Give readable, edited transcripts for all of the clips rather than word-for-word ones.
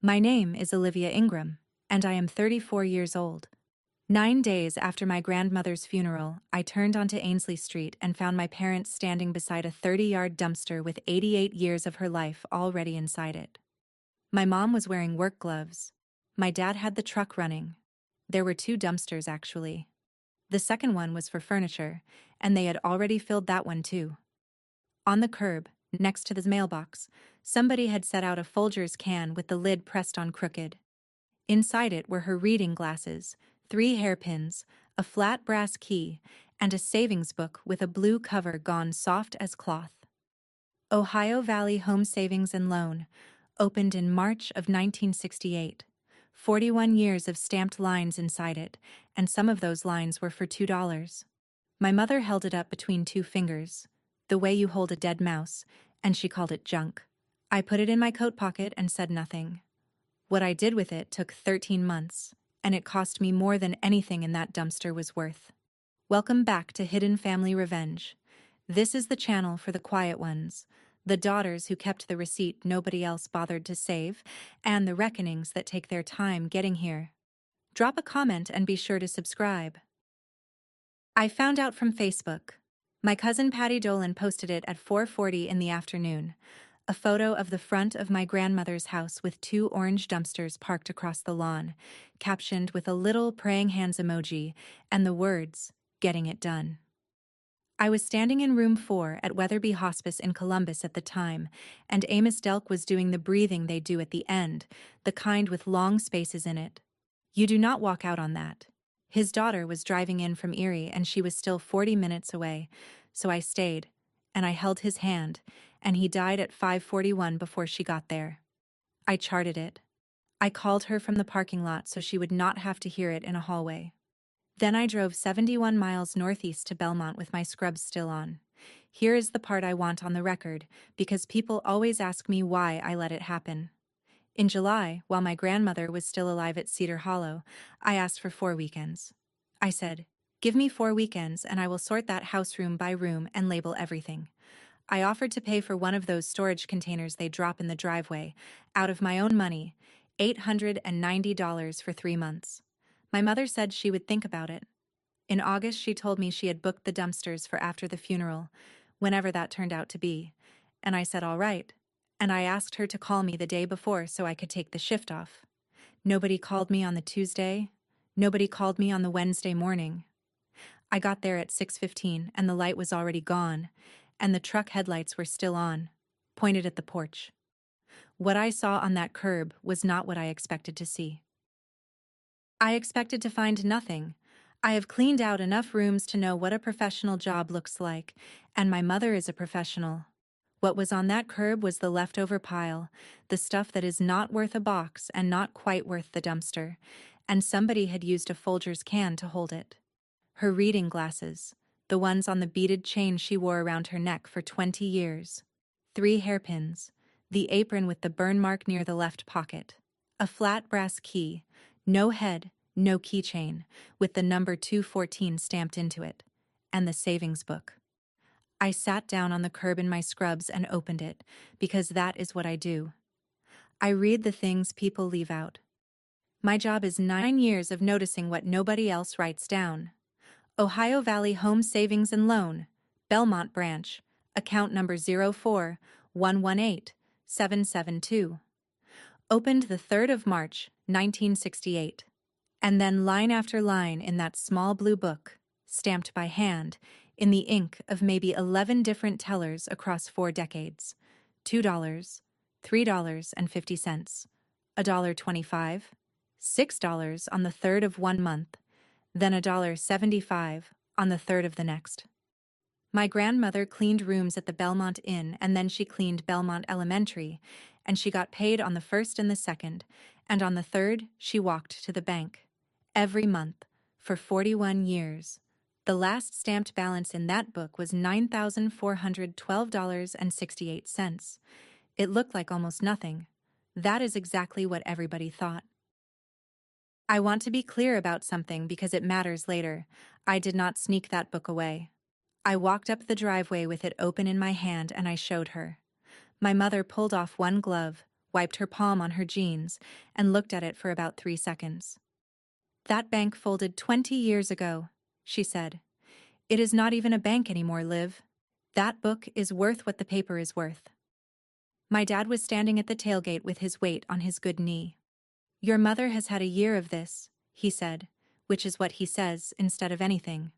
My name is Olivia Ingram, and I am 34 years old. 9 days after my grandmother's funeral, I turned onto Ainsley Street and found my parents standing beside a 30-yard dumpster with 88 years of her life already inside it. My mom was wearing work gloves. My dad had the truck running. There were two dumpsters, actually. The second one was for furniture, and they had already filled that one too. On the curb, next to the mailbox, somebody had set out a Folgers can with the lid pressed on crooked. Inside it were her reading glasses, 3 hairpins, a flat brass key, and a savings book with a blue cover gone soft as cloth. Ohio Valley Home Savings and Loan, opened in March of 1968. 41 years of stamped lines inside it, and some of those lines were for $2. My mother held it up between 2 fingers, the way you hold a dead mouse, and she called it junk. I put it in my coat pocket and said nothing. What I did with it took 13 months, and it cost me more than anything in that dumpster was worth. Welcome back to Hidden Family Revenge. This is the channel for the quiet ones, the daughters who kept the receipt nobody else bothered to save, and the reckonings that take their time getting here. Drop a comment and be sure to subscribe. I found out from Facebook. My cousin Patty Dolan posted it at 4:40 in the afternoon. A photo of the front of my grandmother's house with 2 orange dumpsters parked across the lawn, captioned with a little praying hands emoji and the words, "Getting it done." I was standing in room 4 at Weatherby Hospice in Columbus at the time, and Amos Delk was doing the breathing they do at the end, the kind with long spaces in it. You do not walk out on that. His daughter was driving in from Erie and she was still 40 minutes away, so I stayed, and I held his hand, and he died at 5:41 before she got there. I charted it. I called her from the parking lot so she would not have to hear it in a hallway. Then I drove 71 miles northeast to Belmont with my scrubs still on. Here is the part I want on the record, because people always ask me why I let it happen. In July, while my grandmother was still alive at Cedar Hollow, I asked for 4 weekends. I said, "Give me 4 weekends and I will sort that house room by room and label everything." I offered to pay for one of those storage containers they drop in the driveway, out of my own money, $890 for 3 months. My mother said she would think about it. In August, she told me she had booked the dumpsters for after the funeral, whenever that turned out to be, and I said all right, and I asked her to call me the day before so I could take the shift off. Nobody called me on the Tuesday. Nobody called me on the Wednesday morning. I got there at 6:15 and the light was already gone, and the truck headlights were still on, pointed at the porch. What I saw on that curb was not what I expected to see. I expected to find nothing. I have cleaned out enough rooms to know what a professional job looks like, and my mother is a professional. What was on that curb was the leftover pile, the stuff that is not worth a box and not quite worth the dumpster, and somebody had used a Folgers can to hold it. Her reading glasses, the ones on the beaded chain she wore around her neck for 20 years. 3 hairpins, the apron with the burn mark near the left pocket, a flat brass key, no head, no keychain, with the number 214 stamped into it, and the savings book. I sat down on the curb in my scrubs and opened it, because that is what I do. I read the things people leave out. My job is 9 years of noticing what nobody else writes down. Ohio Valley Home Savings and Loan, Belmont Branch, account number 04118772. Opened the 3rd of March, 1968. And then line after line in that small blue book, stamped by hand, in the ink of maybe 11 different tellers across 4 decades. $2, $3.50, $1.25, $6 on the 3rd of one month, then $1.75 on the 3rd of the next. My grandmother cleaned rooms at the Belmont Inn, and then she cleaned Belmont Elementary, and she got paid on the 1st and the 2nd, and on the 3rd she walked to the bank. Every month, for 41 years. The last stamped balance in that book was $9,412.68. It looked like almost nothing. That is exactly what everybody thought. I want to be clear about something because it matters later. I did not sneak that book away. I walked up the driveway with it open in my hand and I showed her. My mother pulled off one glove, wiped her palm on her jeans, and looked at it for about 3 seconds. "That bank folded 20 years ago," she said. "It is not even a bank anymore, Liv. That book is worth what the paper is worth." My dad was standing at the tailgate with his weight on his good knee. "Your mother has had a year of this," he said, which is what he says instead of anything.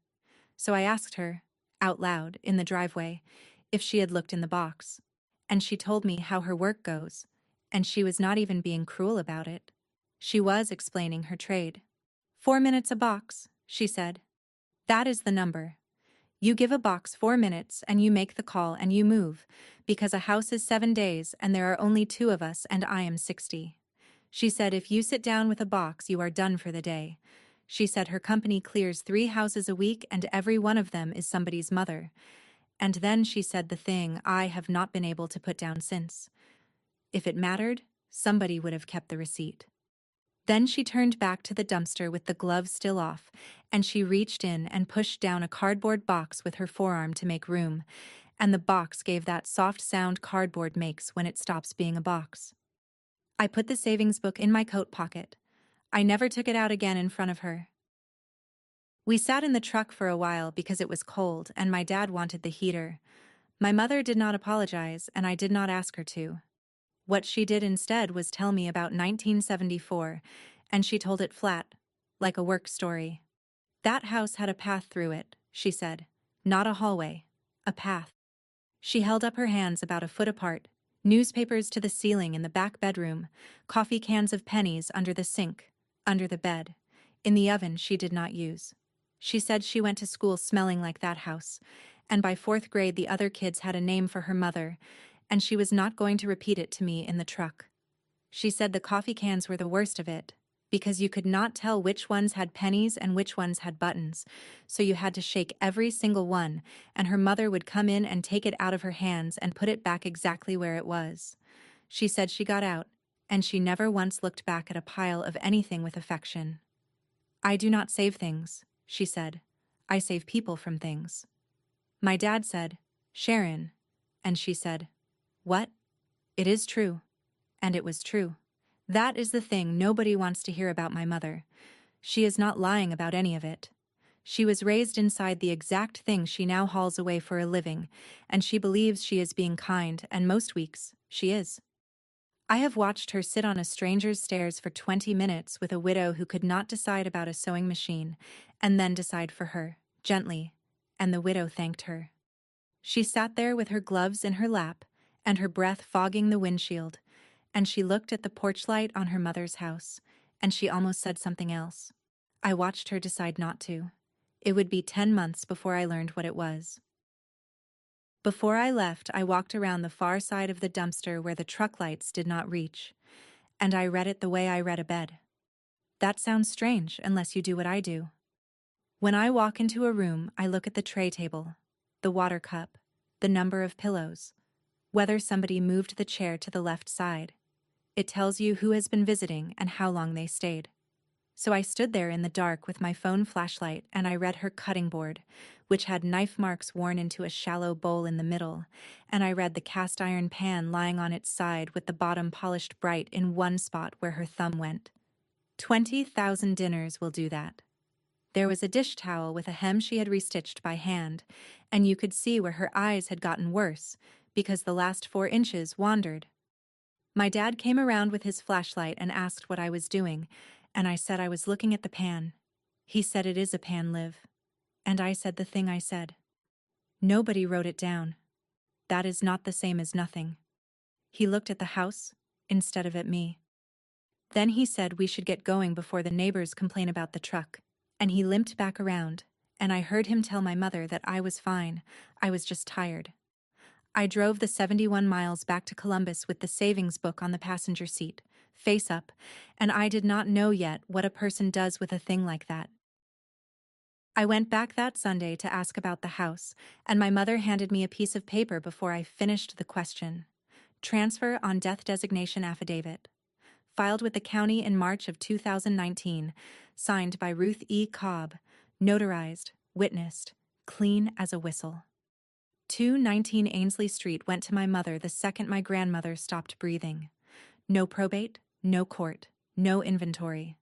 So I asked her, out loud, in the driveway, if she had looked in the box. And she told me how her work goes, and she was not even being cruel about it. She was explaining her trade. "4 minutes a box," she said. "That is the number. You give a box 4 minutes and you make the call and you move, because a house is 7 days and there are only 2 of us and I am 60. She said if you sit down with a box you are done for the day. She said her company clears 3 houses a week and every one of them is somebody's mother. And then she said the thing I have not been able to put down since. If it mattered, somebody would have kept the receipt." Then she turned back to the dumpster with the gloves still off, and she reached in and pushed down a cardboard box with her forearm to make room, and the box gave that soft sound cardboard makes when it stops being a box. I put the savings book in my coat pocket. I never took it out again in front of her. We sat in the truck for a while because it was cold and my dad wanted the heater. My mother did not apologize and I did not ask her to. What she did instead was tell me about 1974, and she told it flat, like a work story. "That house had a path through it," she said. "Not a hallway. A path." She held up her hands about a foot apart, newspapers to the ceiling in the back bedroom, coffee cans of pennies under the sink, under the bed, in the oven she did not use. She said she went to school smelling like that house, and by 4th grade the other kids had a name for her mother, and she was not going to repeat it to me in the truck. She said the coffee cans were the worst of it, because you could not tell which ones had pennies and which ones had buttons, so you had to shake every single one, and her mother would come in and take it out of her hands and put it back exactly where it was. She said she got out, and she never once looked back at a pile of anything with affection. "I do not save things," she said. "I save people from things." My dad said, "Sharon," and she said, "What?" It is true. And it was true. That is the thing nobody wants to hear about my mother. She is not lying about any of it. She was raised inside the exact thing she now hauls away for a living, and she believes she is being kind, and most weeks, she is. I have watched her sit on a stranger's stairs for 20 minutes with a widow who could not decide about a sewing machine, and then decide for her, gently, and the widow thanked her. She sat there with her gloves in her lap, and her breath fogging the windshield, and she looked at the porch light on her mother's house, and she almost said something else. I watched her decide not to. It would be 10 months before I learned what it was. Before I left, I walked around the far side of the dumpster where the truck lights did not reach, and I read it the way I read a bed. That sounds strange unless you do what I do. When I walk into a room, I look at the tray table, the water cup, the number of pillows, whether somebody moved the chair to the left side. It tells you who has been visiting and how long they stayed. So I stood there in the dark with my phone flashlight and I read her cutting board, which had knife marks worn into a shallow bowl in the middle, and I read the cast iron pan lying on its side with the bottom polished bright in one spot where her thumb went. 20,000 dinners will do that. There was a dish towel with a hem she had restitched by hand, and you could see where her eyes had gotten worse, because the last 4 inches wandered. My dad came around with his flashlight and asked what I was doing, and I said I was looking at the pan. He said it is a pan, Liv. And I said the thing I said. Nobody wrote it down. That is not the same as nothing. He looked at the house, instead of at me. Then he said we should get going before the neighbors complain about the truck, and he limped back around, and I heard him tell my mother that I was fine, I was just tired. I drove the 71 miles back to Columbus with the savings book on the passenger seat, face up, and I did not know yet what a person does with a thing like that. I went back that Sunday to ask about the house, and my mother handed me a piece of paper before I finished the question. Transfer on death designation affidavit. Filed with the county in March of 2019, signed by Ruth E. Cobb, notarized, witnessed, clean as a whistle. 219 Ainsley Street went to my mother the second my grandmother stopped breathing. No probate, no court, no inventory.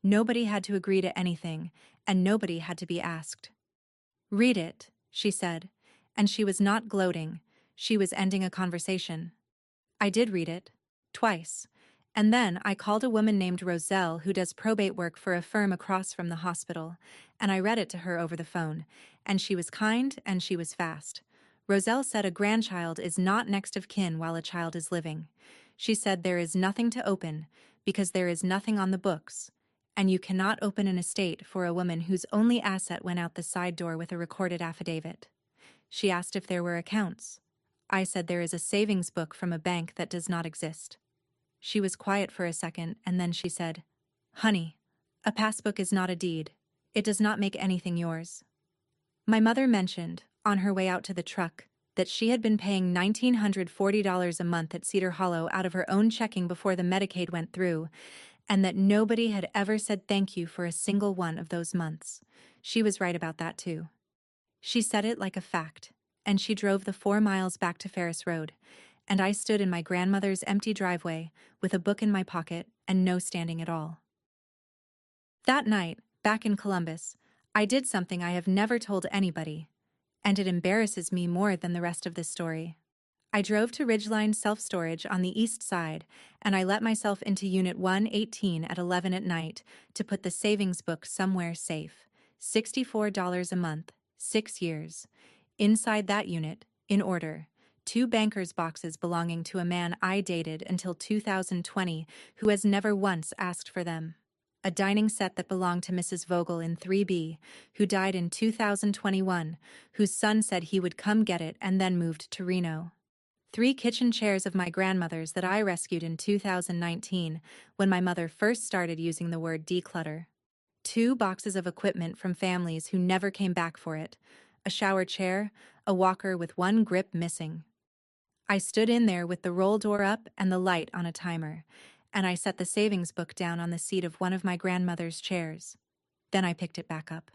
Nobody had to agree to anything, and nobody had to be asked. "Read it," she said, and she was not gloating, she was ending a conversation. I did read it. Twice. And then I called a woman named Roselle who does probate work for a firm across from the hospital, and I read it to her over the phone, and she was kind and she was fast. Roselle said a grandchild is not next of kin while a child is living. She said there is nothing to open, because there is nothing on the books, and you cannot open an estate for a woman whose only asset went out the side door with a recorded affidavit. She asked if there were accounts. I said there is a savings book from a bank that does not exist. She was quiet for a second, and then she said, "Honey, a passbook is not a deed. It does not make anything yours." My mother mentioned, on her way out to the truck, that she had been paying $1,940 a month at Cedar Hollow out of her own checking before the Medicaid went through, and that nobody had ever said thank you for a single one of those months. She was right about that too. She said it like a fact, and she drove the 4 miles back to Ferris Road, and I stood in my grandmother's empty driveway with a book in my pocket and no standing at all. That night, back in Columbus, I did something I have never told anybody, and it embarrasses me more than the rest of this story. I drove to Ridgeline Self-Storage on the east side, and I let myself into Unit 118 at 11 at night to put the savings book somewhere safe. $64 a month, 6 years. Inside that unit, in order, 2 banker's boxes belonging to a man I dated until 2020 who has never once asked for them. A dining set that belonged to Mrs. Vogel in 3B, who died in 2021, whose son said he would come get it and then moved to Reno. 3 kitchen chairs of my grandmother's that I rescued in 2019 when my mother first started using the word declutter. 2 boxes of equipment from families who never came back for it, a shower chair, a walker with 1 grip missing. I stood in there with the roll door up and the light on a timer, and I set the savings book down on the seat of one of my grandmother's chairs. Then I picked it back up.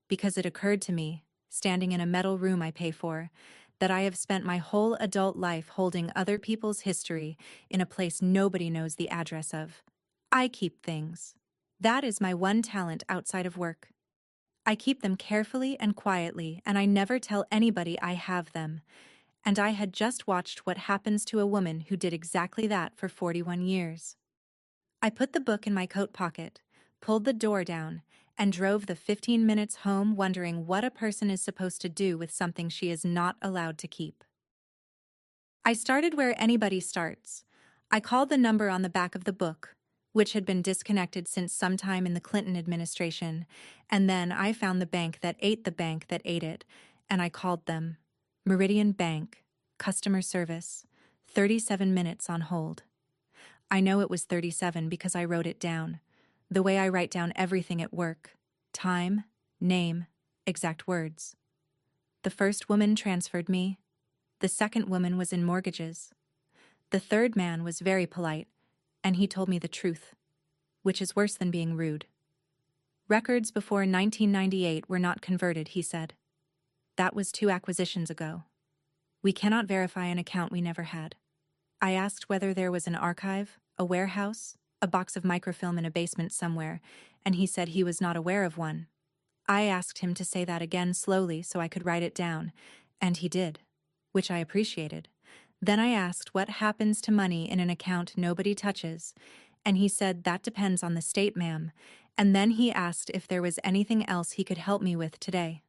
Because it occurred to me, standing in a metal room I pay for, that I have spent my whole adult life holding other people's history in a place nobody knows the address of. I keep things. That is my one talent outside of work. I keep them carefully and quietly, and I never tell anybody I have them. And I had just watched what happens to a woman who did exactly that for 41 years. I put the book in my coat pocket, pulled the door down, and drove the 15 minutes home wondering what a person is supposed to do with something she is not allowed to keep. I started where anybody starts. I called the number on the back of the book, which had been disconnected since sometime in the Clinton administration, and then I found the bank that ate it, and I called them. Meridian Bank, customer service, 37 minutes on hold. I know it was 37 because I wrote it down, the way I write down everything at work: time, name, exact words. The first woman transferred me. The second woman was in mortgages. The third man was very polite, and he told me the truth, which is worse than being rude. Records before 1998 were not converted, he said. That was 2 acquisitions ago. We cannot verify an account we never had. I asked whether there was an archive, a warehouse, a box of microfilm in a basement somewhere, and he said he was not aware of one. I asked him to say that again slowly so I could write it down, and he did, which I appreciated. Then I asked what happens to money in an account nobody touches, and he said that depends on the state, ma'am, and then he asked if there was anything else he could help me with today.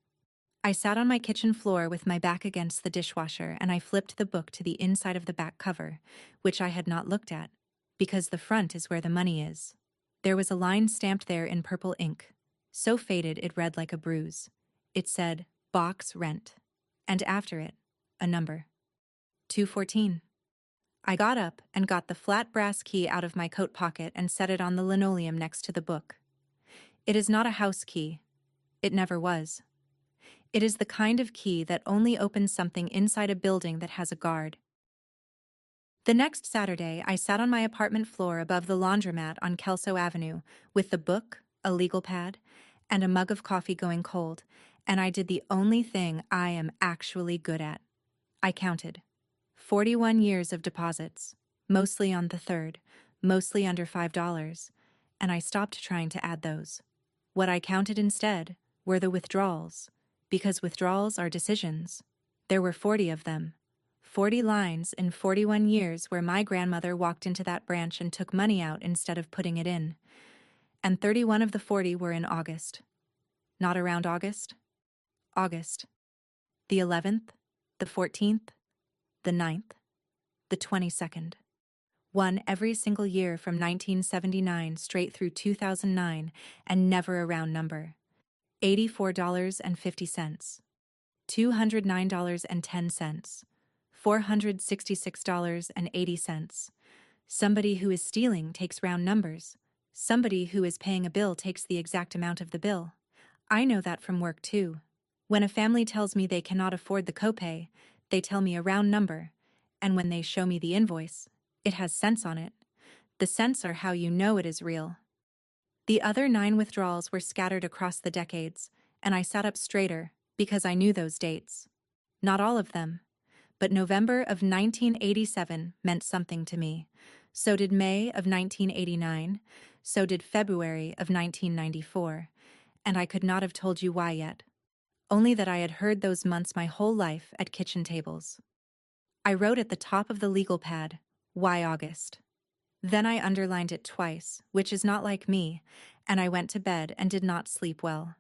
I sat on my kitchen floor with my back against the dishwasher, and I flipped the book to the inside of the back cover, which I had not looked at, because the front is where the money is. There was a line stamped there in purple ink, so faded it read like a bruise. It said, "Box Rent," and after it, a number. 214. I got up and got the flat brass key out of my coat pocket and set it on the linoleum next to the book. It is not a house key. It never was. It is the kind of key that only opens something inside a building that has a guard. The next Saturday, I sat on my apartment floor above the laundromat on Kelso Avenue with the book, a legal pad, and a mug of coffee going cold, and I did the only thing I am actually good at. I counted. 41 years of deposits. mostly on the third, mostly under $5, and I stopped trying to add those. What I counted instead were the withdrawals, because withdrawals are decisions. There were 40 of them. 40 lines in 41 years where my grandmother walked into that branch and took money out instead of putting it in. And 31 of the 40 were in August. Not around August? August. The 11th, the 14th, the 9th, the 22nd. One every single year from 1979 straight through 2009, and never a round number. $84.50. $209.10. $466.80. Somebody who is stealing takes round numbers. Somebody who is paying a bill takes the exact amount of the bill. I know that from work too. When a family tells me they cannot afford the copay, they tell me a round number, and when they show me the invoice, it has cents on it. The cents are how you know it is real. The other 9 withdrawals were scattered across the decades, and I sat up straighter because I knew those dates. Not all of them, but November of 1987 meant something to me. So did May of 1989, so did February of 1994, and I could not have told you why yet. Only that I had heard those months my whole life at kitchen tables. I wrote at the top of the legal pad, "Why August?" Then I underlined it twice, which is not like me, and I went to bed and did not sleep well.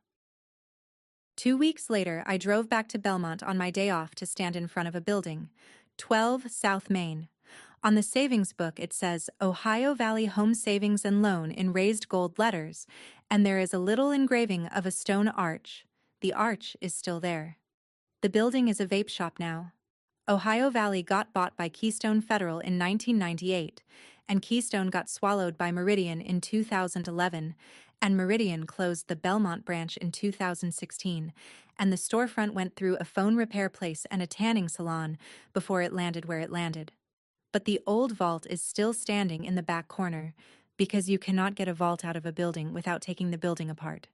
2 weeks later, I drove back to Belmont on my day off to stand in front of a building, 12 South Main. On the savings book it says Ohio Valley Home Savings and Loan in raised gold letters, and there is a little engraving of a stone arch. The arch is still there. The building is a vape shop now. Ohio Valley got bought by Keystone Federal in 1998, and Keystone got swallowed by Meridian in 2011, and Meridian closed the Belmont branch in 2016, and the storefront went through a phone repair place and a tanning salon before it landed where it landed. But the old vault is still standing in the back corner, because you cannot get a vault out of a building without taking the building apart.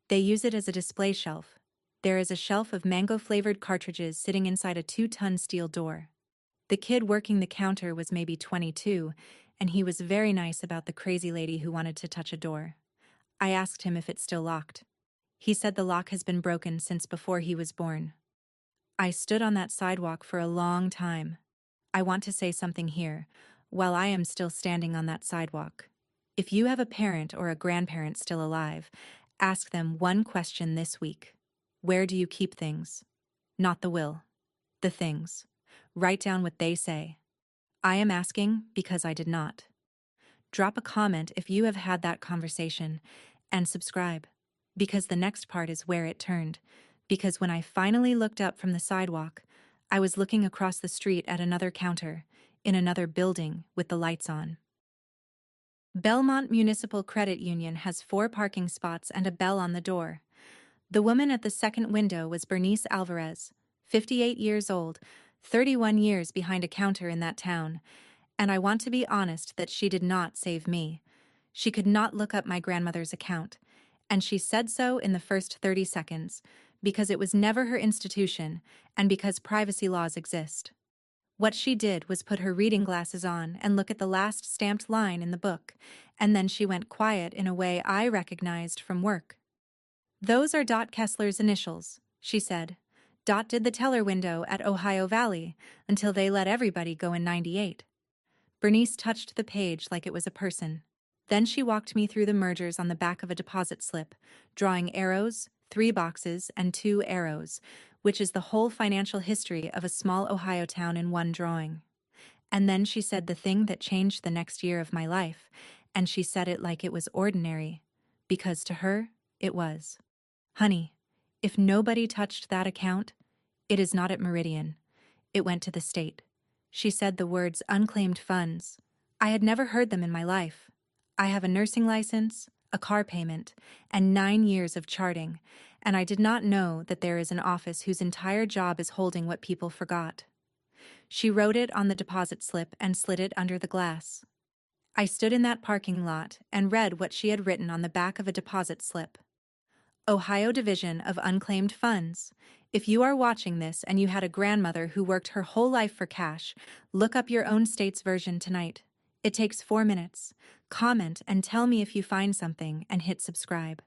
They use it as a display shelf. There is a shelf of mango-flavored cartridges sitting inside a 2-ton steel door. The kid working the counter was maybe 22, and he was very nice about the crazy lady who wanted to touch a door. I asked him if it's still locked. He said the lock has been broken since before he was born. I stood on that sidewalk for a long time. I want to say something here, while I am still standing on that sidewalk. If you have a parent or a grandparent still alive, ask them one question this week. Where do you keep things? Not the will. The things. Write down what they say. I am asking because I did not. Drop a comment if you have had that conversation, and subscribe, because the next part is where it turned, because when I finally looked up from the sidewalk, I was looking across the street at another counter, in another building with the lights on. Belmont Municipal Credit Union has 4 parking spots and a bell on the door. The woman at the second window was Bernice Alvarez, 58 years old, 31 years behind a counter in that town, and I want to be honest that she did not save me. She could not look up my grandmother's account, and she said so in the first 30 seconds, because it was never her institution and because privacy laws exist. What she did was put her reading glasses on and look at the last stamped line in the book, and then she went quiet in a way I recognized from work. "Those are Dot Kessler's initials," she said. "Dot did the teller window at Ohio Valley until they let everybody go in '98. Bernice touched the page like it was a person. Then she walked me through the mergers on the back of a deposit slip, drawing arrows, 3 boxes, and 2 arrows, which is the whole financial history of a small Ohio town in one drawing. And then she said the thing that changed the next year of my life, and she said it like it was ordinary, because to her, it was. "Honey, if nobody touched that account, it is not at Meridian. It went to the state." She said the words unclaimed funds. I had never heard them in my life. I have a nursing license, a car payment, and 9 years of charting, and I did not know that there is an office whose entire job is holding what people forgot. She wrote it on the deposit slip and slid it under the glass. I stood in that parking lot and read what she had written on the back of a deposit slip. Ohio Division of Unclaimed Funds. If you are watching this and you had a grandmother who worked her whole life for cash, look up your own state's version tonight. It takes 4 minutes. Comment and tell me if you find something and hit subscribe.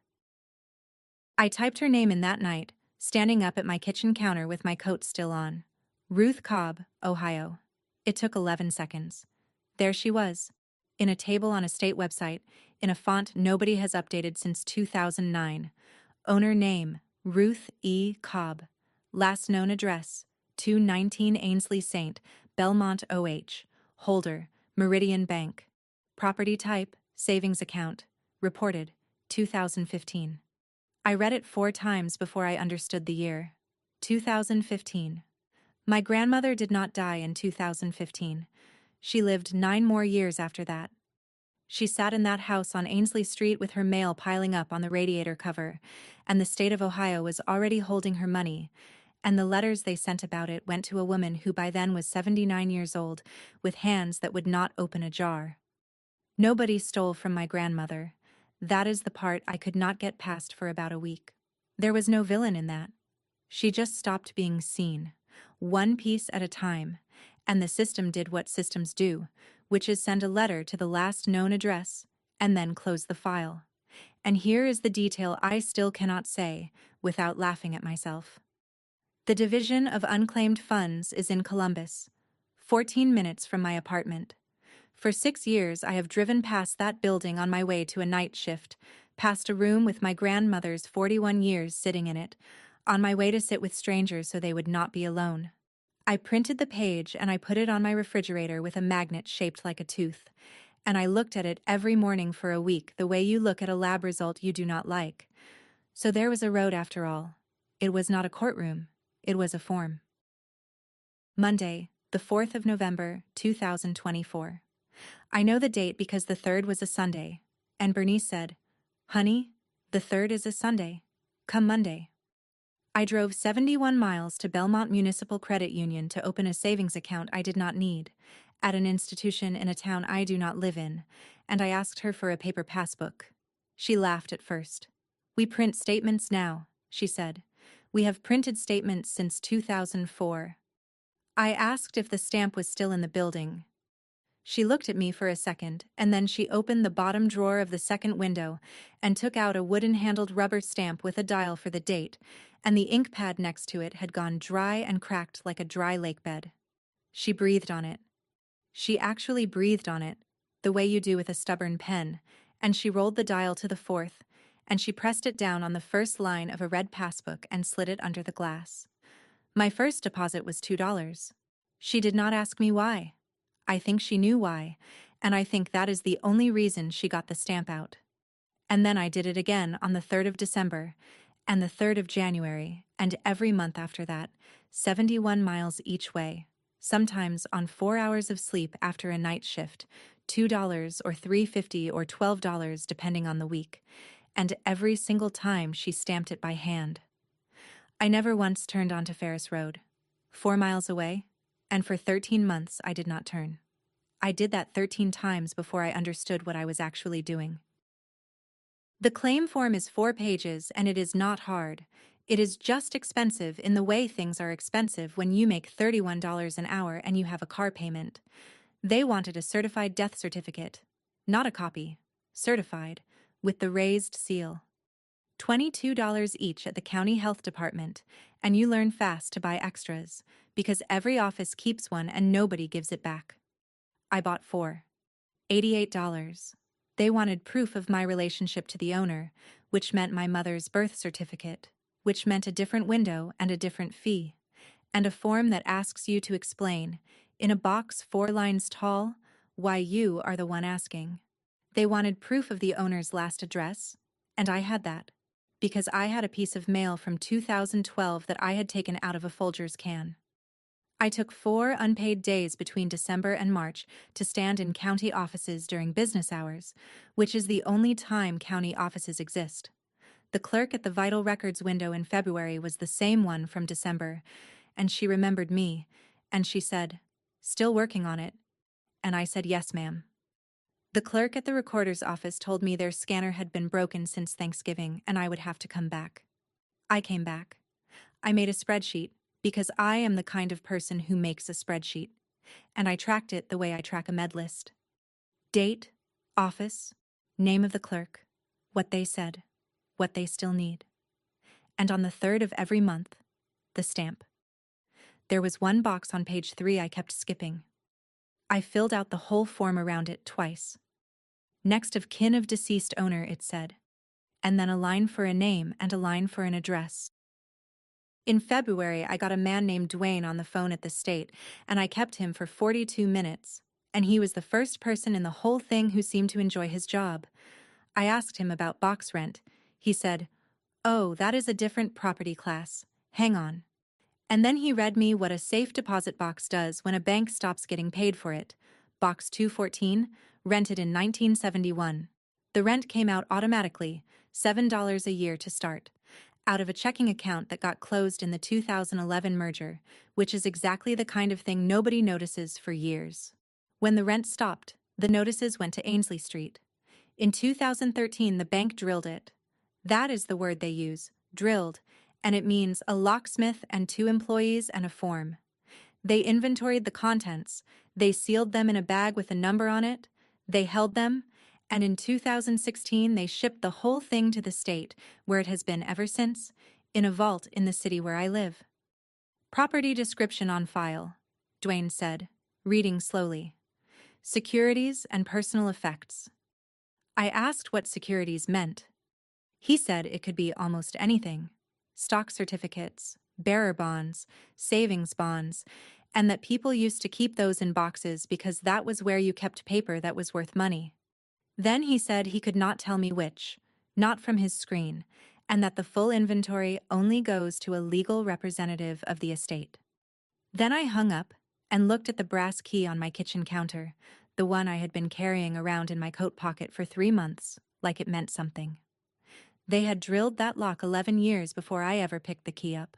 I typed her name in that night, standing up at my kitchen counter with my coat still on. Ruth Cobb, Ohio. It took 11 seconds. There she was, in a table on a state website, in a font nobody has updated since 2009. Owner name, Ruth E. Cobb. Last known address, 219 Ainsley St., Belmont, OH. Holder, Meridian Bank. Property type, savings account. Reported, 2015. I read it 4 times before I understood the year. 2015. My grandmother did not die in 2015. She lived 9 more years after that. She sat in that house on Ainsley Street with her mail piling up on the radiator cover, and the state of Ohio was already holding her money, and the letters they sent about it went to a woman who by then was 79 years old, with hands that would not open a jar. Nobody stole from my grandmother. That is the part I could not get past for about a week. There was no villain in that. She just stopped being seen, one piece at a time, and the system did what systems do, which is send a letter to the last known address, and then close the file. And here is the detail I still cannot say, without laughing at myself. The Division of Unclaimed Funds is in Columbus, 14 minutes from my apartment. For 6 years I have driven past that building on my way to a night shift, past a room with my grandmother's 41 years sitting in it, on my way to sit with strangers so they would not be alone. I printed the page and I put it on my refrigerator with a magnet shaped like a tooth, and I looked at it every morning for a week the way you look at a lab result you do not like. So there was a road after all. It was not a courtroom. It was a form. Monday, the 4th of November, 2024. I know the date because the 3rd was a Sunday, and Bernice said, "Honey, the 3rd is a Sunday. Come Monday." I drove 71 miles to Belmont Municipal Credit Union to open a savings account I did not need, at an institution in a town I do not live in, and I asked her for a paper passbook. She laughed at first. "We print statements now," she said. "We have printed statements since 2004. I asked if the stamp was still in the building. She looked at me for a second, and then she opened the bottom drawer of the second window and took out a wooden-handled rubber stamp with a dial for the date, and the ink pad next to it had gone dry and cracked like a dry lake bed. She breathed on it. She actually breathed on it, the way you do with a stubborn pen, and she rolled the dial to the 4th, and she pressed it down on the first line of a red passbook and slid it under the glass. My first deposit was $2. She did not ask me why. I think she knew why, and I think that is the only reason she got the stamp out. And then I did it again on the 3rd of December, and the 3rd of January, and every month after that, 71 miles each way, sometimes on 4 hours of sleep after a night shift, $2 or $3.50 or $12 depending on the week, and every single time she stamped it by hand. I never once turned onto Ferris Road, 4 miles away, and for 13 months I did not turn. I did that 13 times before I understood what I was actually doing. The claim form is 4 pages and it is not hard. It is just expensive in the way things are expensive when you make $31 an hour and you have a car payment. They wanted a certified death certificate, not a copy, certified, with the raised seal. $22 each at the county health department, and you learn fast to buy extras, because every office keeps one and nobody gives it back. I bought 4. $88. They wanted proof of my relationship to the owner, which meant my mother's birth certificate, which meant a different window and a different fee, and a form that asks you to explain, in a box 4 lines tall, why you are the one asking. They wanted proof of the owner's last address, and I had that, because I had a piece of mail from 2012 that I had taken out of a Folgers can. I took 4 unpaid days between December and March to stand in county offices during business hours, which is the only time county offices exist. The clerk at the Vital Records window in February was the same one from December, and she remembered me, and she said, "Still working on it?" And I said, "Yes, ma'am." The clerk at the recorder's office told me their scanner had been broken since Thanksgiving and I would have to come back. I came back. I made a spreadsheet because I am the kind of person who makes a spreadsheet, and I tracked it the way I track a med list. Date, office, name of the clerk, what they said, what they still need. And on the 3rd of every month, the stamp. There was one box on page 3 I kept skipping. I filled out the whole form around it twice. Next of kin of deceased owner, it said, and then a line for a name and a line for an address. In February, I got a man named Dwayne on the phone at the state, and I kept him for 42 minutes, and he was the first person in the whole thing who seemed to enjoy his job. I asked him about box rent. He said, "Oh, that is a different property class. Hang on." And then he read me what a safe deposit box does when a bank stops getting paid for it. Box 214, rented in 1971. The rent came out automatically, $7 a year to start, out of a checking account that got closed in the 2011 merger, which is exactly the kind of thing nobody notices for years. When the rent stopped, the notices went to Ainsley Street. In 2013, the bank drilled it. That is the word they use, drilled, and it means a locksmith and 2 employees and a form. They inventoried the contents, they sealed them in a bag with a number on it, they held them, and in 2016 they shipped the whole thing to the state, where it has been ever since, in a vault in the city where I live. Property description on file, Dwayne said, reading slowly. Securities and personal effects. I asked what securities meant. He said it could be almost anything. Stock certificates, bearer bonds, savings bonds, and that people used to keep those in boxes because that was where you kept paper that was worth money. Then he said he could not tell me which, not from his screen, and that the full inventory only goes to a legal representative of the estate. Then I hung up and looked at the brass key on my kitchen counter, the one I had been carrying around in my coat pocket for 3 months, like it meant something. They had drilled that lock 11 years before I ever picked the key up.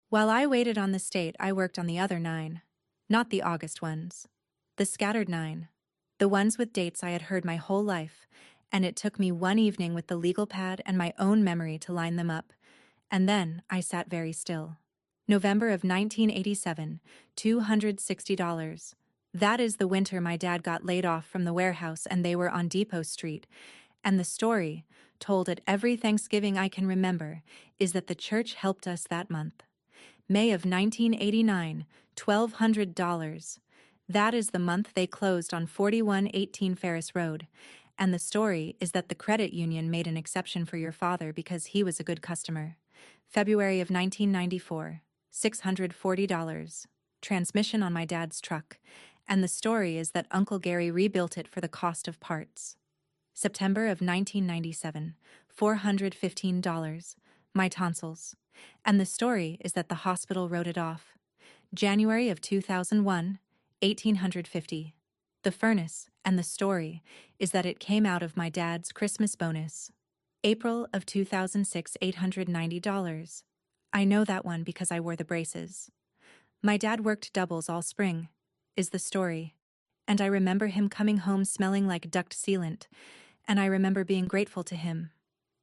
While I waited on the state, I worked on the other 9. Not the August ones. The scattered 9. The ones with dates I had heard my whole life, and it took me one evening with the legal pad and my own memory to line them up, and then I sat very still. November of 1987, $260. That is the winter my dad got laid off from the warehouse and they were on Depot Street. And the story, told at every Thanksgiving I can remember, is that the church helped us that month. May of 1989, $1,200. That is the month they closed on 4118 Ferris Road. And the story is that the credit union made an exception for your father because he was a good customer. February of 1994, $640. Transmission on my dad's truck. And the story is that Uncle Gary rebuilt it for the cost of parts. September of 1997, $415. My tonsils. And the story is that the hospital wrote it off. January of 2001, $1,850. The furnace, and the story is that it came out of my dad's Christmas bonus. April of 2006, $890. I know that one because I wore the braces. My dad worked doubles all spring, is the story. And I remember him coming home smelling like duct sealant, and I remember being grateful to him.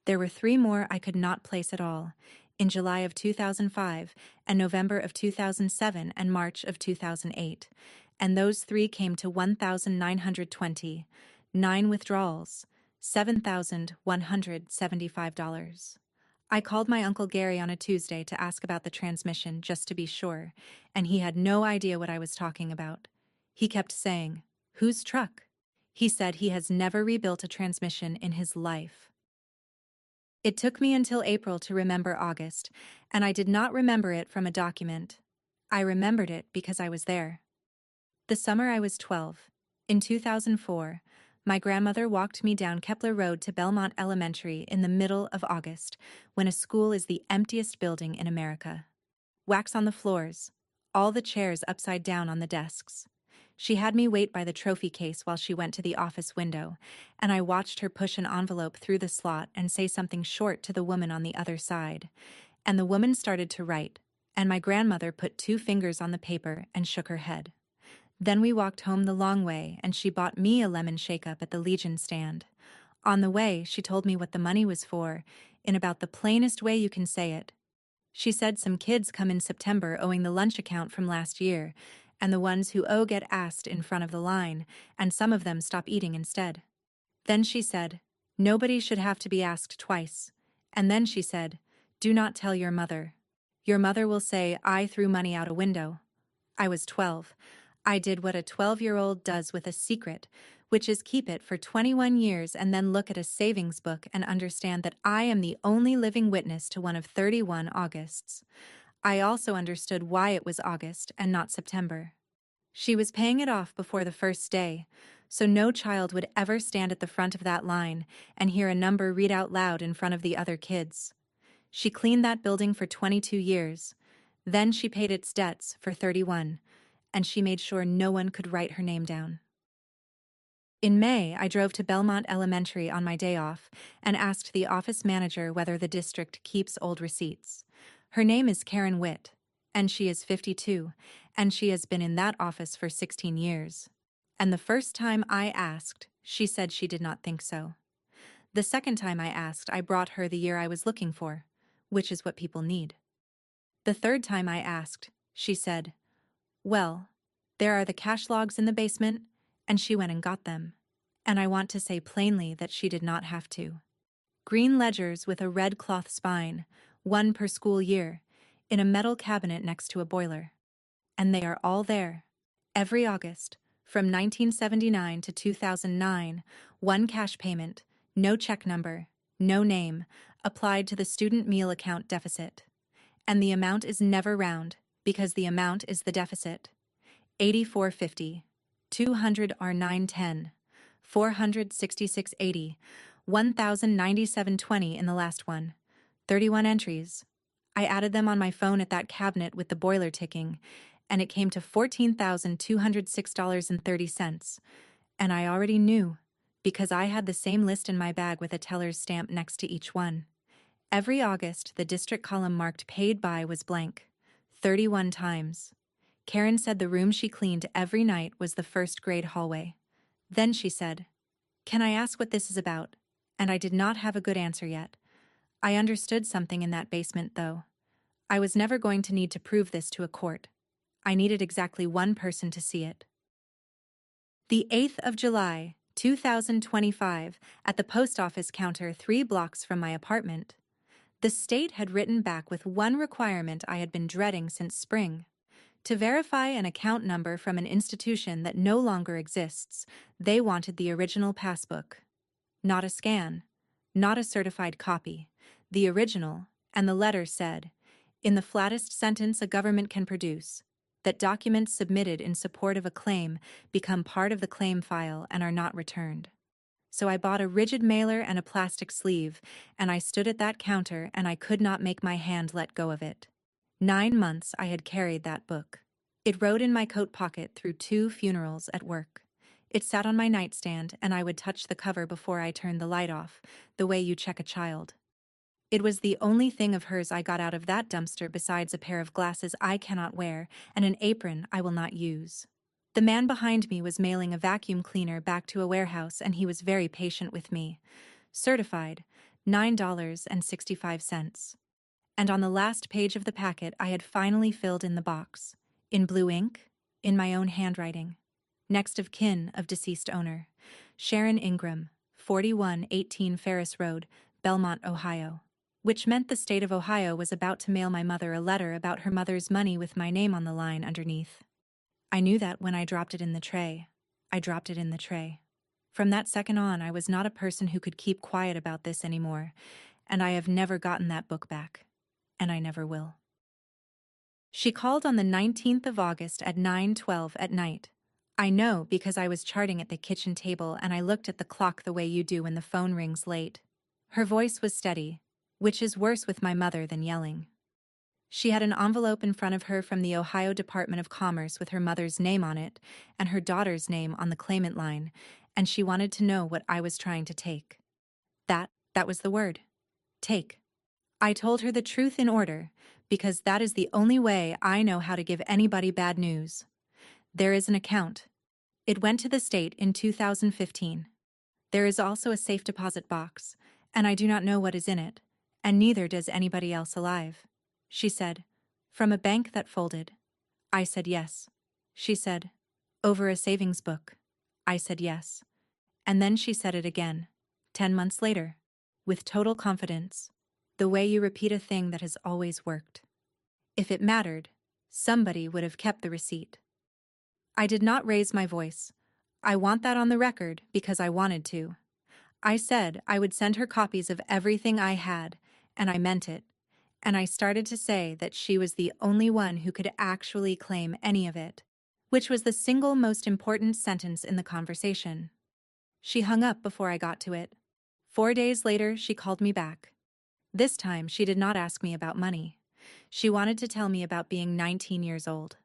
There were 3 more I could not place at all, in July of 2005, and November of 2007, and March of 2008, and those 3 came to $1,920, 9 withdrawals, $7,175. I called my Uncle Gary on a Tuesday to ask about the transmission just to be sure, and he had no idea what I was talking about. He kept saying, "Whose truck?" He said he has never rebuilt a transmission in his life. It took me until April to remember August, and I did not remember it from a document. I remembered it because I was there. The summer I was 12. In 2004, my grandmother walked me down Kepler Road to Belmont Elementary in the middle of August, when a school is the emptiest building in America. Wax on the floors, all the chairs upside down on the desks. She had me wait by the trophy case while she went to the office window, and I watched her push an envelope through the slot and say something short to the woman on the other side. And the woman started to write, and my grandmother put 2 fingers on the paper and shook her head. Then we walked home the long way, and she bought me a lemon shake-up at the Legion stand. On the way, she told me what the money was for, in about the plainest way you can say it. She said some kids come in September owing the lunch account from last year, and the ones who owe get asked in front of the line, and some of them stop eating instead. Then she said, nobody should have to be asked twice. And then she said, do not tell your mother. Your mother will say I threw money out a window. I was 12. I did what a 12-year-old does with a secret, which is keep it for 21 years and then look at a savings book and understand that I am the only living witness to one of 31 Augusts. I also understood why it was August and not September. She was paying it off before the first day, so no child would ever stand at the front of that line and hear a number read out loud in front of the other kids. She cleaned that building for 22 years. Then she paid its debts for 31, and she made sure no one could write her name down. In May, I drove to Belmont Elementary on my day off and asked the office manager whether the district keeps old receipts. Her name is Karen Witt, and she is 52, and she has been in that office for 16 years. And the first time I asked, she said she did not think so. The second time I asked, I brought her the year I was looking for, which is what people need. The third time I asked, she said, well, there are the cash logs in the basement, and she went and got them. And I want to say plainly that she did not have to. Green ledgers with a red cloth spine, one per school year, in a metal cabinet next to a boiler. And they are all there. Every August, from 1979 to 2009, one cash payment, no check number, no name, applied to the student meal account deficit. And the amount is never round, because the amount is the deficit. 84.50, 200 are 910, 466.80, 1,097.20 in the last one. 31 entries. I added them on my phone at that cabinet with the boiler ticking, and it came to $14,206.30. And I already knew, because I had the same list in my bag with a teller's stamp next to each one. Every August, the district column marked paid by was blank. 31 times. Karen said the room she cleaned every night was the first grade hallway. Then she said, can I ask what this is about? And I did not have a good answer yet. I understood something in that basement, though. I was never going to need to prove this to a court. I needed exactly one person to see it. The 8th of July, 2025, at the post office counter 3 blocks from my apartment. The state had written back with one requirement I had been dreading since spring. To verify an account number from an institution that no longer exists, they wanted the original passbook. Not a scan, not a certified copy, the original, and the letter said, in the flattest sentence a government can produce, that documents submitted in support of a claim become part of the claim file and are not returned. So I bought a rigid mailer and a plastic sleeve, and I stood at that counter and I could not make my hand let go of it. 9 months I had carried that book. It rode in my coat pocket through 2 funerals at work. It sat on my nightstand and I would touch the cover before I turned the light off, the way you check a child. It was the only thing of hers I got out of that dumpster besides a pair of glasses I cannot wear and an apron I will not use. The man behind me was mailing a vacuum cleaner back to a warehouse and he was very patient with me. Certified, $9.65. And on the last page of the packet I had finally filled in the box. In blue ink, in my own handwriting. Next of kin of deceased owner. Sharon Ingram, 4118 Ferris Road, Belmont, Ohio. Which meant the state of Ohio was about to mail my mother a letter about her mother's money with my name on the line underneath. I knew that when I dropped it in the tray. I dropped it in the tray. From that second on, I was not a person who could keep quiet about this anymore, and I have never gotten that book back. And I never will. She called on the 19th of August at 9:12 at night. I know because I was charting at the kitchen table and I looked at the clock the way you do when the phone rings late. Her voice was steady, which is worse with my mother than yelling. She had an envelope in front of her from the Ohio Department of Commerce with her mother's name on it and her daughter's name on the claimant line, and she wanted to know what I was trying to take. That was the word. Take. I told her the truth in order, because that is the only way I know how to give anybody bad news. There is an account. It went to the state in 2015. There is also a safe deposit box, and I do not know what is in it, and neither does anybody else alive. She said, "From a bank that folded." I said yes. She said, "Over a savings book." I said yes. And then she said it again, 10 months later, with total confidence, the way you repeat a thing that has always worked. If it mattered, somebody would have kept the receipt. I did not raise my voice. I want that on the record because I wanted to. I said I would send her copies of everything I had, and I meant it. And I started to say that she was the only one who could actually claim any of it, which was the single most important sentence in the conversation. She hung up before I got to it. 4 days later, she called me back. This time, she did not ask me about money. She wanted to tell me about being 19 years old.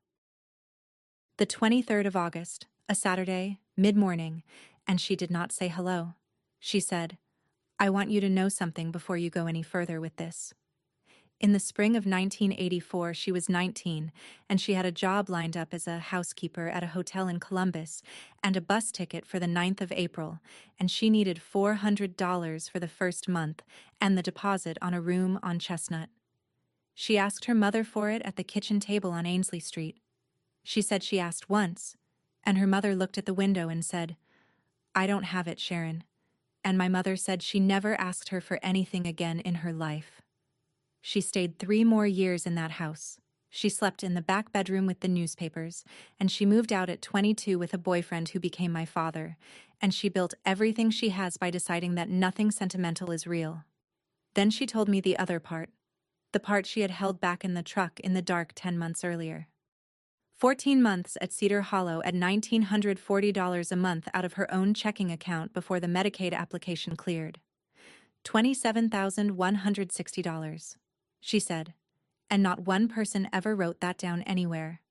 The 23rd of August, a Saturday, mid-morning, and she did not say hello. She said, "I want you to know something before you go any further with this." In the spring of 1984, she was 19, and she had a job lined up as a housekeeper at a hotel in Columbus and a bus ticket for the 9th of April, and she needed $400 for the first month and the deposit on a room on Chestnut. She asked her mother for it at the kitchen table on Ainsley Street. She said she asked once, and her mother looked at the window and said, "I don't have it, Sharon." And my mother said she never asked her for anything again in her life. She stayed 3 more years in that house. She slept in the back bedroom with the newspapers, and she moved out at 22 with a boyfriend who became my father, and she built everything she has by deciding that nothing sentimental is real. Then she told me the other part, the part she had held back in the truck in the dark 10 months earlier. 14 months at Cedar Hollow at $1,940 a month out of her own checking account before the Medicaid application cleared. $27,160. She said, and not one person ever wrote that down anywhere.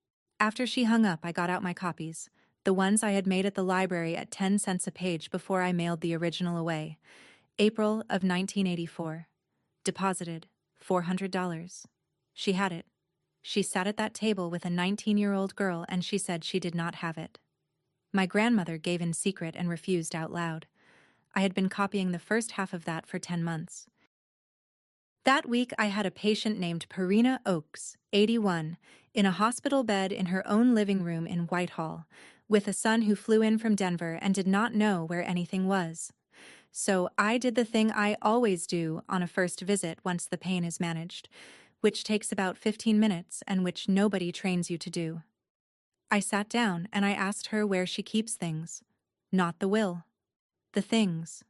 After she hung up, I got out my copies, the ones I had made at the library at 10 cents a page before I mailed the original away. April of 1984. Deposited, $400. She had it. She sat at that table with a 19-year-old girl and she said she did not have it. My grandmother gave in secret and refused out loud. I had been copying the first half of that for 10 months. That week I had a patient named Perina Oakes, 81, in a hospital bed in her own living room in Whitehall, with a son who flew in from Denver and did not know where anything was. So I did the thing I always do on a first visit once the pain is managed, which takes about 15 minutes and which nobody trains you to do. I sat down and I asked her where she keeps things. Not the will. The things.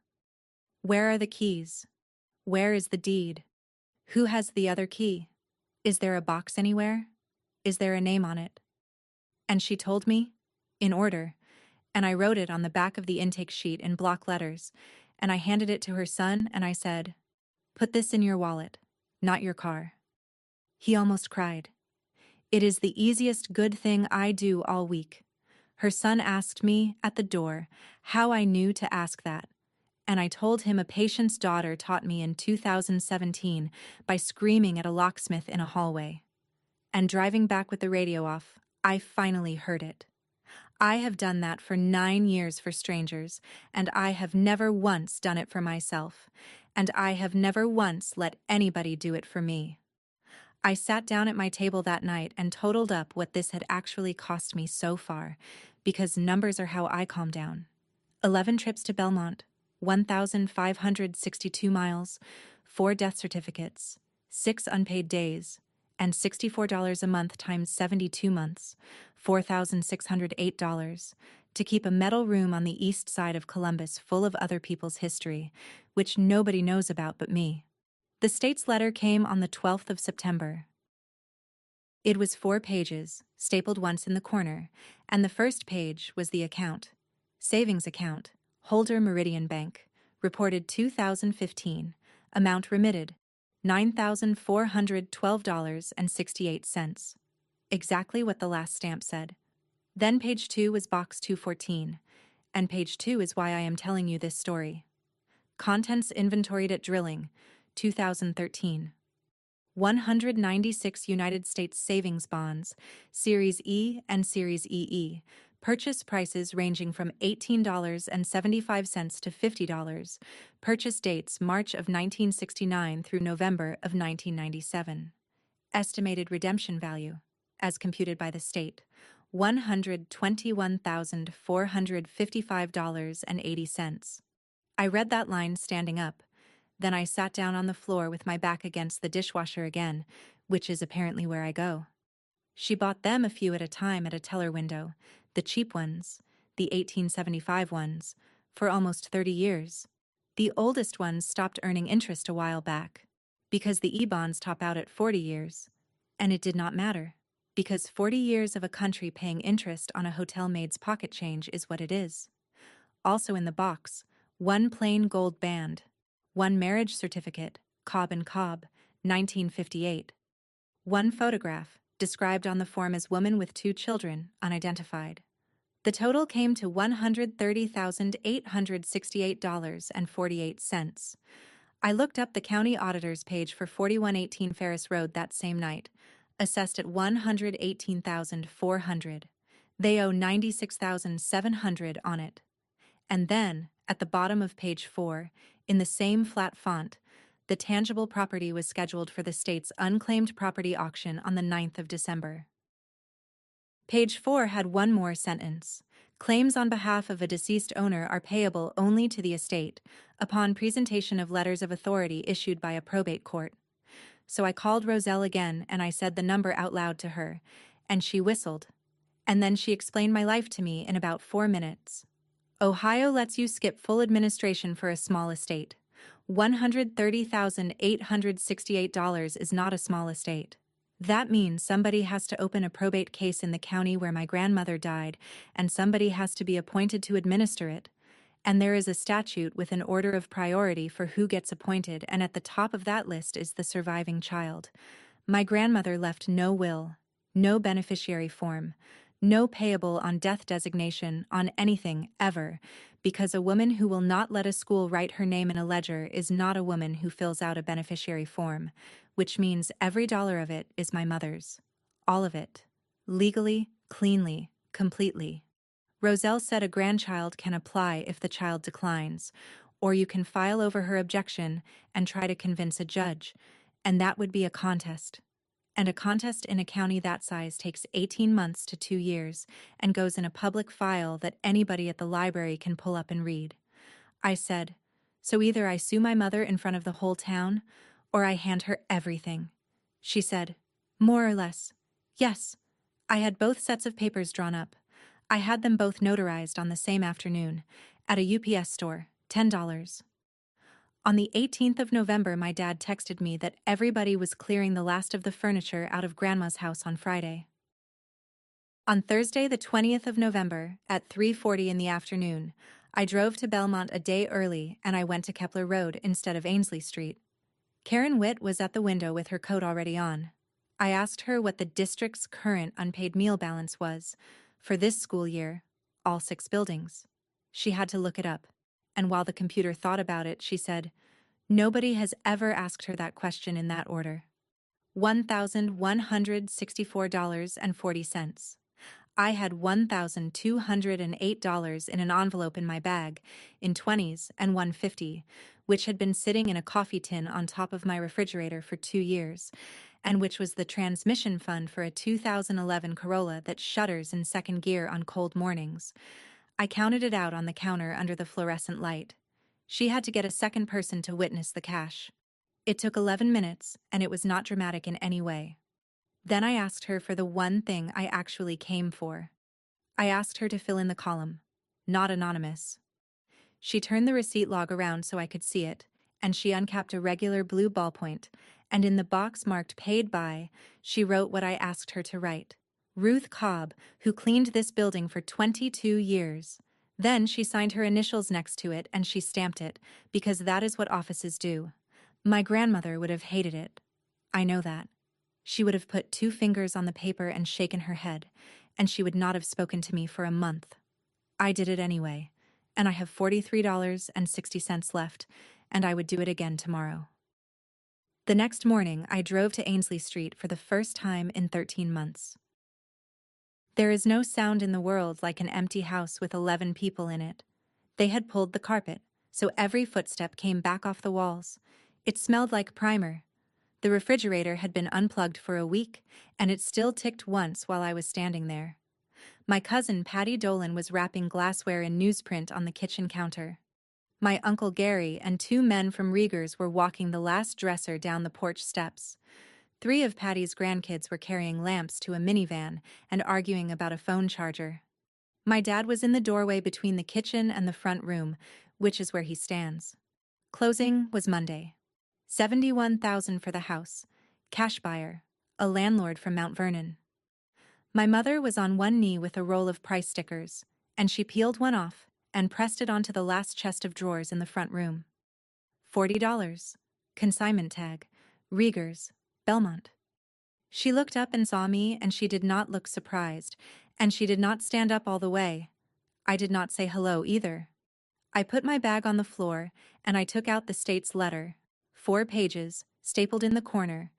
Where are the keys? Where is the deed? Who has the other key? Is there a box anywhere? Is there a name on it? And she told me, in order, and I wrote it on the back of the intake sheet in block letters, and I handed it to her son and I said, "Put this in your wallet, not your car." He almost cried. It is the easiest good thing I do all week. Her son asked me, at the door, how I knew to ask that, and I told him a patient's daughter taught me in 2017 by screaming at a locksmith in a hallway. And driving back with the radio off, I finally heard it. I have done that for 9 years for strangers, and I have never once done it for myself, and I have never once let anybody do it for me. I sat down at my table that night and totaled up what this had actually cost me so far, because numbers are how I calm down. 11 trips to Belmont, 1,562 miles, 4 death certificates, 6 unpaid days, and $64 a month times 72 months, $4,608, to keep a metal room on the east side of Columbus full of other people's history, which nobody knows about but me. The state's letter came on the 12th of September. It was 4 pages, stapled once in the corner, and the first page was the account. Savings account, Holder Meridian Bank, reported 2015, amount remitted, $9,412.68. Exactly what the last stamp said. Then page 2 was box 214, and page 2 is why I am telling you this story. Contents inventoried at drilling, 2013. 196 United States savings bonds, Series E and Series EE, purchase prices ranging from $18.75 to $50, purchase dates March of 1969 through November of 1997. Estimated redemption value, as computed by the state, $121,455.80. I read that line standing up. Then I sat down on the floor with my back against the dishwasher again, which is apparently where I go. She bought them a few at a time at a teller window, the cheap ones, the 1875 ones, for almost 30 years. The oldest ones stopped earning interest a while back, because the E-bonds top out at 40 years. And it did not matter, because 40 years of a country paying interest on a hotel maid's pocket change is what it is. Also in the box, one plain gold band, one marriage certificate, Cobb and Cobb, 1958. One photograph, described on the form as woman with 2 children, unidentified. The total came to $130,868.48. I looked up the county auditor's page for 4118 Ferris Road that same night, assessed at $118,400. They owe $96,700 on it. And then, at the bottom of page 4, in the same flat font, the tangible property was scheduled for the state's unclaimed property auction on the 9th of December. Page 4 had one more sentence. Claims on behalf of a deceased owner are payable only to the estate upon presentation of letters of authority issued by a probate court. So I called Roselle again and I said the number out loud to her, and she whistled. And then she explained my life to me in about 4 minutes. Ohio lets you skip full administration for a small estate. $130,868 is not a small estate. That means somebody has to open a probate case in the county where my grandmother died, and somebody has to be appointed to administer it. And there is a statute with an order of priority for who gets appointed, and at the top of that list is the surviving child. My grandmother left no will, no beneficiary form, no payable on death designation on anything ever, because a woman who will not let a school write her name in a ledger is not a woman who fills out a beneficiary form, which means every dollar of it is my mother's. All of it. Legally, cleanly, completely. Roselle said a grandchild can apply if the child declines, or you can file over her objection and try to convince a judge, and that would be a contest. And a contest in a county that size takes 18 months to 2 years and goes in a public file that anybody at the library can pull up and read. I said, so either I sue my mother in front of the whole town, or I hand her everything. She said, more or less. Yes. I had both sets of papers drawn up. I had them both notarized on the same afternoon, at a UPS store, $10. On the 18th of November, my dad texted me that everybody was clearing the last of the furniture out of Grandma's house on Friday. On Thursday, the 20th of November, at 3:40 in the afternoon, I drove to Belmont a day early and I went to Kepler Road instead of Ainsley Street. Karen Witt was at the window with her coat already on. I asked her what the district's current unpaid meal balance was for this school year, all 6 buildings. She had to look it up. And while the computer thought about it, she said, nobody has ever asked her that question in that order. $1,164.40. I had $1,208 in an envelope in my bag, in 20s and $150, which had been sitting in a coffee tin on top of my refrigerator for 2 years, and which was the transmission fund for a 2011 Corolla that shudders in second gear on cold mornings. I counted it out on the counter under the fluorescent light. She had to get a second person to witness the cash. It took 11 minutes, and it was not dramatic in any way. Then I asked her for the one thing I actually came for. I asked her to fill in the column, not anonymous. She turned the receipt log around so I could see it, and she uncapped a regular blue ballpoint, and in the box marked Paid By, she wrote what I asked her to write. Ruth Cobb, who cleaned this building for 22 years. Then she signed her initials next to it and she stamped it, because that is what offices do. My grandmother would have hated it. I know that. She would have put 2 fingers on the paper and shaken her head, and she would not have spoken to me for a month. I did it anyway, and I have $43.60 left, and I would do it again tomorrow. The next morning, I drove to Ainsley Street for the first time in 13 months. There is no sound in the world like an empty house with 11 people in it. They had pulled the carpet, so every footstep came back off the walls. It smelled like primer. The refrigerator had been unplugged for a week, and it still ticked once while I was standing there. My cousin Patty Dolan was wrapping glassware in newsprint on the kitchen counter. My Uncle Gary and two men from Rieger's were walking the last dresser down the porch steps. 3 of Patty's grandkids were carrying lamps to a minivan and arguing about a phone charger. My dad was in the doorway between the kitchen and the front room, which is where he stands. Closing was Monday. $71,000 for the house. Cash buyer. A landlord from Mount Vernon. My mother was on one knee with a roll of price stickers, and she peeled one off and pressed it onto the last chest of drawers in the front room. $40. Consignment tag. Rieger's, Belmont. She looked up and saw me, and she did not look surprised, and she did not stand up all the way. I did not say hello either. I put my bag on the floor, and I took out the state's letter, 4 pages, stapled in the corner,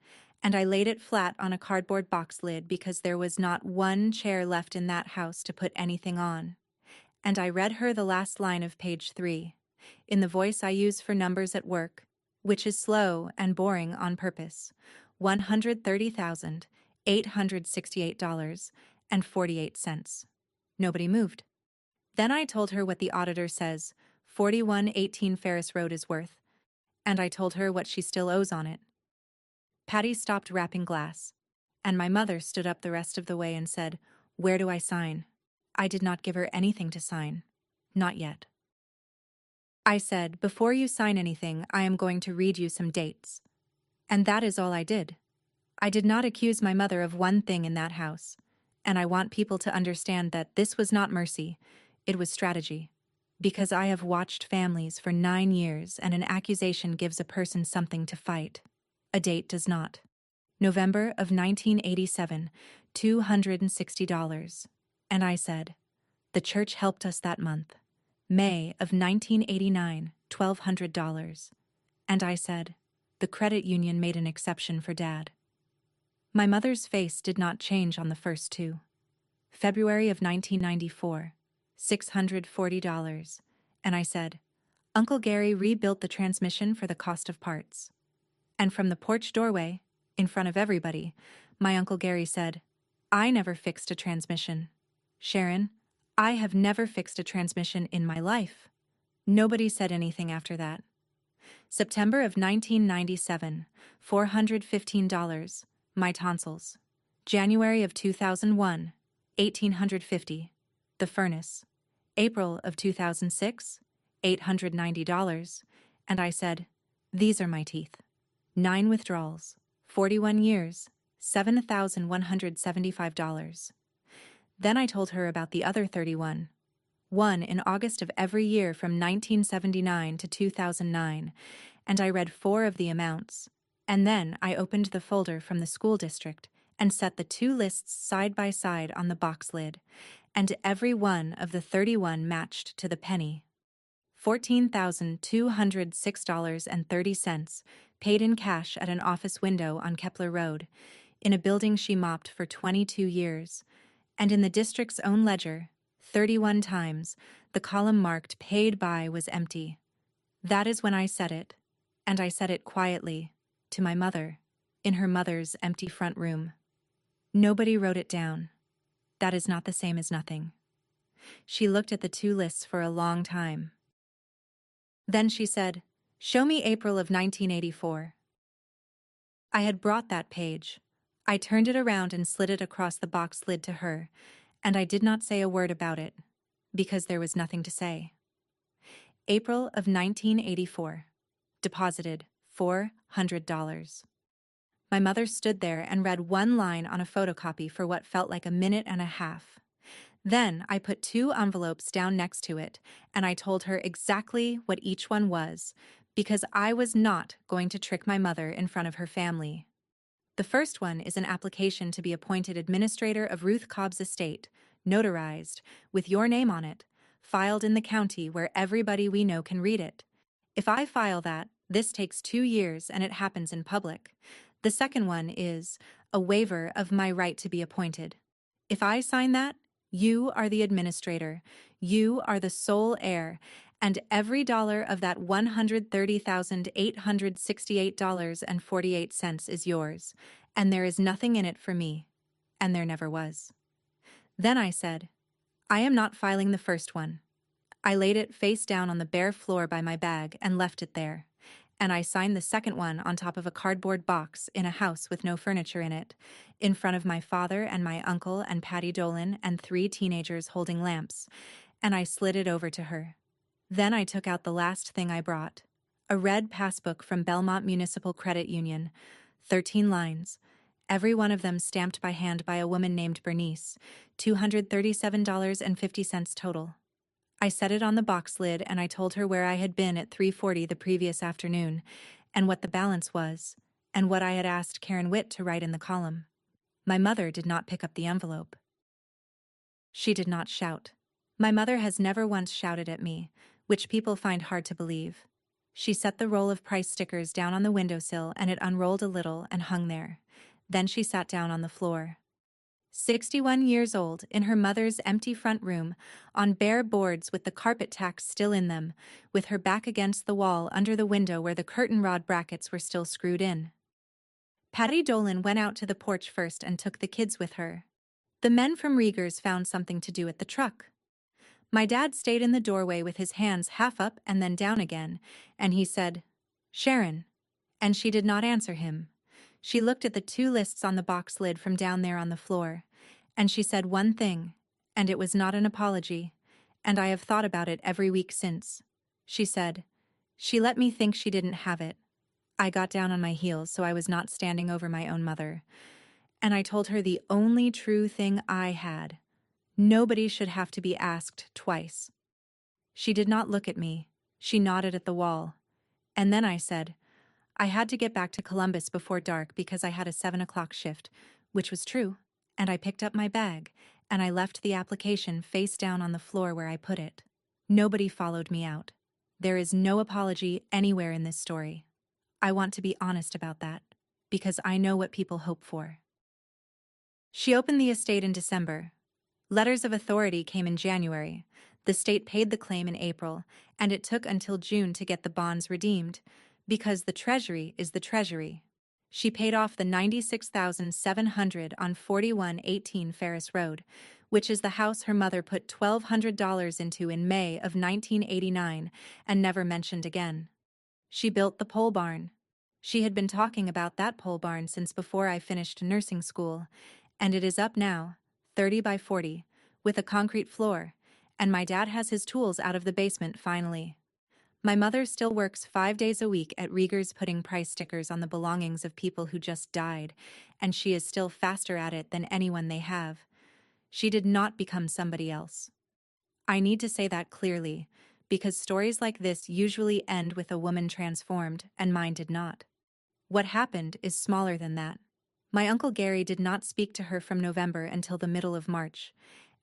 and I laid it flat on a cardboard box lid because there was not one chair left in that house to put anything on. And I read her the last line of page 3, in the voice I use for numbers at work, which is slow and boring on purpose. $130,868.48. Nobody moved. Then I told her what the auditor says 4118 Ferris Road is worth, and I told her what she still owes on it. Patty stopped wrapping glass, and my mother stood up the rest of the way and said, "Where do I sign?" I did not give her anything to sign. Not yet. I said, "Before you sign anything, I am going to read you some dates." And that is all I did. I did not accuse my mother of one thing in that house, and I want people to understand that this was not mercy, it was strategy. Because I have watched families for 9 years, and an accusation gives a person something to fight. A date does not. November of 1987, $260. And I said, "The church helped us that month." May of 1989, $1,200. And I said, "The credit union made an exception for Dad." My mother's face did not change on the first 2. February of 1994, $640. And I said, "Uncle Gary rebuilt the transmission for the cost of parts." And from the porch doorway, in front of everybody, my Uncle Gary said, "I never fixed a transmission. Sharon, I have never fixed a transmission in my life." Nobody said anything after that. September of 1997, $415. My tonsils. January of 2001, $1,850. The furnace. April of 2006, $890. And I said, "These are my teeth." 9 withdrawals. 41 years, $7,175. Then I told her about the other 31. One in August of every year from 1979 to 2009, and I read 4 of the amounts. And then I opened the folder from the school district and set the 2 lists side by side on the box lid, and every one of the 31 matched to the penny. $14,206.30, paid in cash at an office window on Kepler Road, in a building she mopped for 22 years, and in the district's own ledger, 31 times, the column marked "Paid by" was empty. That is when I said it, and I said it quietly, to my mother, in her mother's empty front room. Nobody wrote it down. That is not the same as nothing. She looked at the 2 lists for a long time. Then she said, "Show me April of 1984. I had brought that page. I turned it around and slid it across the box lid to her, and I did not say a word about it, because there was nothing to say. April of 1984. Deposited $400. My mother stood there and read one line on a photocopy for what felt like a minute and a half. Then I put 2 envelopes down next to it, and I told her exactly what each one was, because I was not going to trick my mother in front of her family. The first one is an application to be appointed administrator of Ruth Cobb's estate, notarized, with your name on it, filed in the county where everybody we know can read it. If I file that, this takes 2 years and it happens in public. The second one is a waiver of my right to be appointed. If I sign that, you are the administrator, you are the sole heir, And every dollar of that $130,868.48 is yours, and there is nothing in it for me. And there never was. Then I said, I am not filing the first one. I laid it face down on the bare floor by my bag and left it there. And I signed the second one on top of a cardboard box in a house with no furniture in it, in front of my father and my uncle and Patty Dolan and 3 teenagers holding lamps, and I slid it over to her. Then I took out the last thing I brought, a red passbook from Belmont Municipal Credit Union, 13 lines, every one of them stamped by hand by a woman named Bernice, $237.50 total. I set it on the box lid and I told her where I had been at 3:40 the previous afternoon, and what the balance was, and what I had asked Karen Witt to write in the column. My mother did not pick up the envelope. She did not shout. My mother has never once shouted at me, which people find hard to believe. She set the roll of price stickers down on the windowsill and it unrolled a little and hung there. Then she sat down on the floor. 61 years old, in her mother's empty front room, on bare boards with the carpet tacks still in them, with her back against the wall under the window where the curtain rod brackets were still screwed in. Patty Dolan went out to the porch first and took the kids with her. The men from Rieger's found something to do at the truck. My dad stayed in the doorway with his hands half up and then down again, and he said, Sharon. And she did not answer him. She looked at the 2 lists on the box lid from down there on the floor, and she said one thing, and it was not an apology, and I have thought about it every week since. She said, she let me think she didn't have it. I got down on my heels so I was not standing over my own mother, and I told her the only true thing I had. Nobody should have to be asked twice. She did not look at me. She nodded at the wall. And then I said, I had to get back to Columbus before dark because I had a 7 o'clock shift, which was true, and I picked up my bag, and I left the application face down on the floor where I put it. Nobody followed me out. There is no apology anywhere in this story. I want to be honest about that, because I know what people hope for. She opened the estate in December. Letters of authority came in January. The state paid the claim in April, and it took until June to get the bonds redeemed, because the Treasury is the Treasury. She paid off the $96,700 on 4118 Ferris Road, which is the house her mother put $1,200 into in May of 1989 and never mentioned again. She built the pole barn. She had been talking about that pole barn since before I finished nursing school, and it is up now, 30 by 40, with a concrete floor, and my dad has his tools out of the basement finally. My mother still works 5 days a week at Rieger's putting price stickers on the belongings of people who just died, and she is still faster at it than anyone they have. She did not become somebody else. I need to say that clearly, because stories like this usually end with a woman transformed, and mine did not. What happened is smaller than that. My Uncle Gary did not speak to her from November until the middle of March,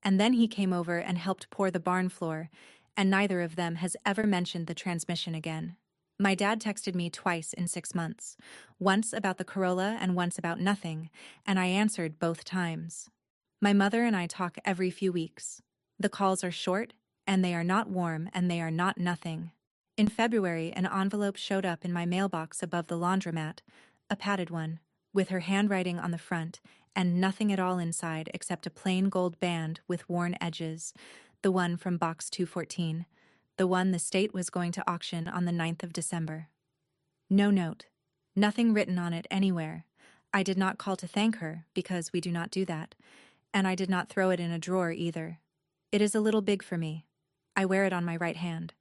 and then he came over and helped pour the barn floor, and neither of them has ever mentioned the transmission again. My dad texted me twice in 6 months, once about the Corolla and once about nothing, and I answered both times. My mother and I talk every few weeks. The calls are short, and they are not warm, and they are not nothing. In February, an envelope showed up in my mailbox above the laundromat, a padded one, with her handwriting on the front, and nothing at all inside except a plain gold band with worn edges, the one from box 214, the one the state was going to auction on the 9th of December. No note. Nothing written on it anywhere. I did not call to thank her, because we do not do that, and I did not throw it in a drawer either. It is a little big for me. I wear it on my right hand.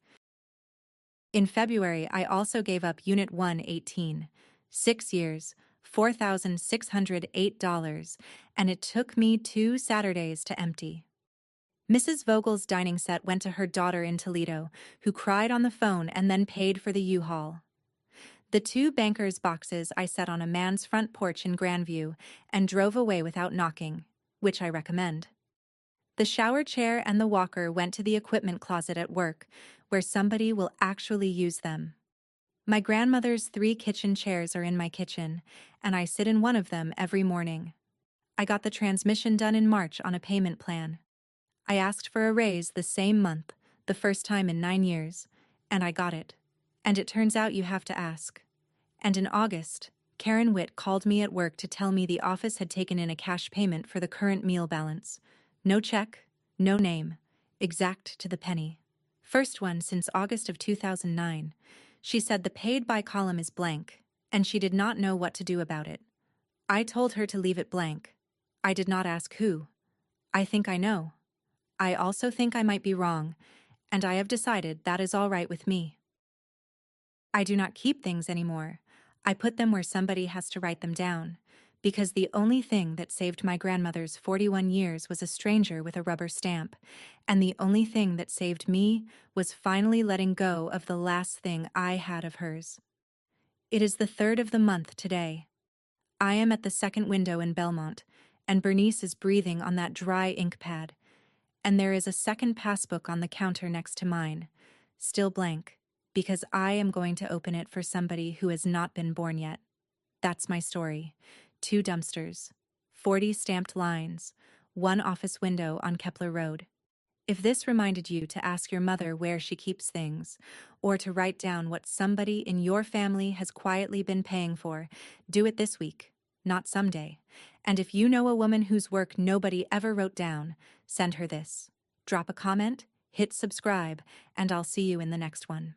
In February, I also gave up Unit 118, 6 years, $4,608, and it took me 2 Saturdays to empty. Mrs. Vogel's dining set went to her daughter in Toledo, who cried on the phone and then paid for the U-Haul. The 2 bankers' boxes I set on a man's front porch in Grandview and drove away without knocking, which I recommend. The shower chair and the walker went to the equipment closet at work, where somebody will actually use them. My grandmother's 3 kitchen chairs are in my kitchen, and I sit in one of them every morning. I got the transmission done in March on a payment plan. I asked for a raise the same month, the first time in 9 years, and I got it. And it turns out you have to ask. And in August, Karen Witt called me at work to tell me the office had taken in a cash payment for the current meal balance. No check, no name, exact to the penny. First one since August of 2009. She said the paid by column is blank, and she did not know what to do about it. I told her to leave it blank. I did not ask who. I think I know. I also think I might be wrong, and I have decided that is all right with me. I do not keep things anymore. I put them where somebody has to write them down, because the only thing that saved my grandmother's 41 years was a stranger with a rubber stamp, and the only thing that saved me was finally letting go of the last thing I had of hers. It is the 3rd of the month today. I am at the second window in Belmont, and Bernice is breathing on that dry ink pad, and there is a second passbook on the counter next to mine, still blank, because I am going to open it for somebody who has not been born yet. That's my story. 2 dumpsters, 40 stamped lines, 1 office window on Kepler Road. If this reminded you to ask your mother where she keeps things, or to write down what somebody in your family has quietly been paying for, do it this week, not someday. And if you know a woman whose work nobody ever wrote down, send her this. Drop a comment, hit subscribe, and I'll see you in the next one.